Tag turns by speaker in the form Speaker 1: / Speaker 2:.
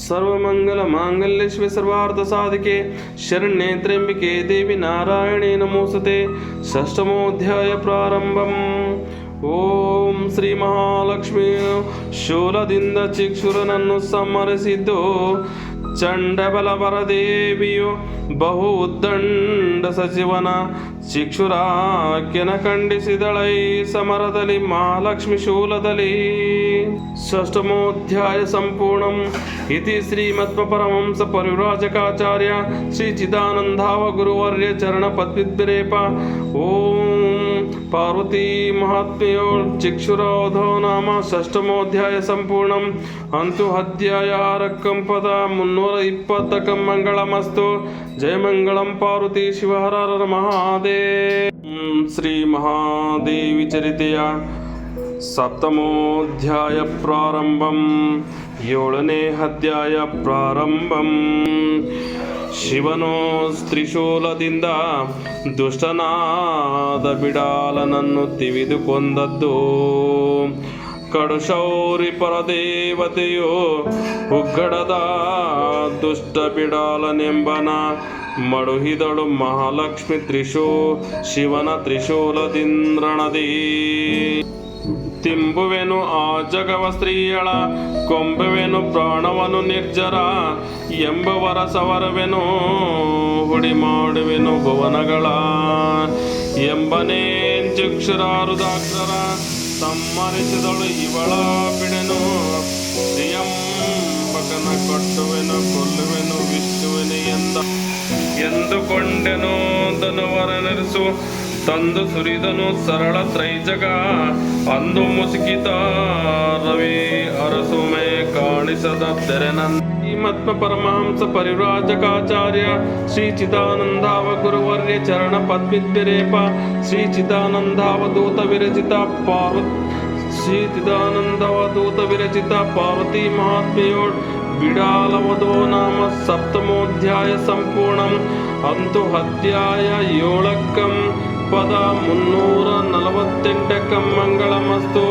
Speaker 1: सर्वमंगलमांगल्ये शिवे सर्वार्थसाधिके शरण्ये त्र्यंबके देवी नारायणे नमोस्तुते। षष्ठमोऽध्याय प्रारंभम्। ಓಂ ಶ್ರೀ ಮಹಾಲಕ್ಷ್ಮಿ ಶೂಲದಿಂದ ಚಿಕ್ಷುರನನ್ನು ಸಂಹರಿಸಿದ್ದು ಚಂಡಬಲವರದೇವಿಯು ಬಹು ಉದ್ದಂಡ ಸಚಿವನ ಚಿಕ್ಷುರಾಖ್ಯನ ಖಂಡಿಸಿದಳೈ ಸಮರದಲ್ಲಿ ಮಹಾಲಕ್ಷ್ಮಿ ಶೂಲದಲ್ಲಿ। ಷಷ್ಠಮೋಧ್ಯಾಯ ಸಂಪೂರ್ಣಂ ಇತಿ ಶ್ರೀಮತ್ಪರಮಹಂಸ ಪರಿವ್ರಾಜಕಾಚಾರ್ಯ ಶ್ರೀ ಚಿದಾನಂದಾವ ಗುರುವರ್ಯ ಚರಣ ಪದ್ವಿದ್ರೇಪ। ಓಂ ಪಾರ್ವತಿ ಮಹಾತ್ಮೆಯೋ ಚಿಕ್ಷುರೋಧೋ ನಾಮ ಷಷ್ಠಮೋಧ್ಯಾಯ ಸಂಪೂರ್ಣಂ। ಅಂತೂ ಅಧ್ಯಾಯ 6 ಪದ 320 ಮಂಗಳಮಸ್ತು। ಜಯ ಮಂಗಳಂ ಪಾರ್ವತಿ ಶಿವ ಹರ ಹರ ಮಹಾದೇವ। ಶ್ರೀ ಮಹಾದೇವಿ ಚರಿತೆಯ ಸಪ್ತಮೋಧ್ಯಾಯ ಪ್ರಾರಂಭಂ। 7ನೇ ಅಧ್ಯಾಯ ಪ್ರಾರಂಭಂ। ಶಿವನು ತ್ರಿಶೂಲದಿಂದ ದುಷ್ಟನಾದ ಬಿಡಾಲನನ್ನು ತಿವಿದು ಕೊಂದದ್ದು। ಕಡುಶೌರಿ ಪರದೇವತೆಯು ಉಗ್ಗಡದ ದುಷ್ಟ ಬಿಡಾಲನೆಂಬನ ಮಡುಹಿದಳು ಮಹಾಲಕ್ಷ್ಮಿ ಶಿವನ ತ್ರಿಶೂಲದಿಂದ್ರಣದಿ। ತಿಂಬುವೆನು ಆ ಜಗವ ಸ್ತ್ರೀಯಳ ಕೊಂಬುವೆನು ಪ್ರಾಣವನು ನಿರ್ಜರ ಎಂಬವರ ಸವರವೆನು ಹುಡಿ ಮಾಡುವೆನು ಭುವನಗಳ ಎಂಬನೇನ್ ಚಿಕ್ಷುರಾರುದಾಕ್ಷರ ಸಂಹರಿಸಿದಳು ಇವಳ ಬಿಡೆನು ತ್ರಿಯಂಬಕನ ಕೊಟ್ಟುವೆನು ಕೊಲ್ಲುವೆನು ವಿಷ್ಣುವೆನು ಎಂದುಕೊಂಡೆನು ಧನುವರ ನೆರೆಸು ತಂದು ಸುರಿದನು ಸರಳ ತ್ರೈಜಗ ಅಂದು ಮುಸುಕಿತ ರವಿ ಅರಸುಮೆ ಕಾಣಿಸದ ತೆರೆನಂದ। ಶ್ರೀಮತ್ಮ ಪರಮಹಂಸ ಪರಿವ್ರಾಜಕಾಚಾರ್ಯ ಶ್ರೀ ಚಿದಾನಂದಾವ ಗುರುವರ್ಯ ಚರಣ ಪದ್ವಿದ್ರೇಪ। ಶ್ರೀ ಚಿದಾನಂದಾವಧೂತ ವಿರಚಿತ ಪಾರ್ವತಿ ಮಹಾತ್ಮೆಯೋಡ್ ಬಿಡಾಲವಧೋ ನಾಮ ಸಪ್ತಮೋಧ್ಯಾಯ ಸಂಪೂರ್ಣಂ। ಅಂತೂ ಅಧ್ಯಾಯ 7 ಪದ 348 ಮಂಗಳಮಸ್ತು।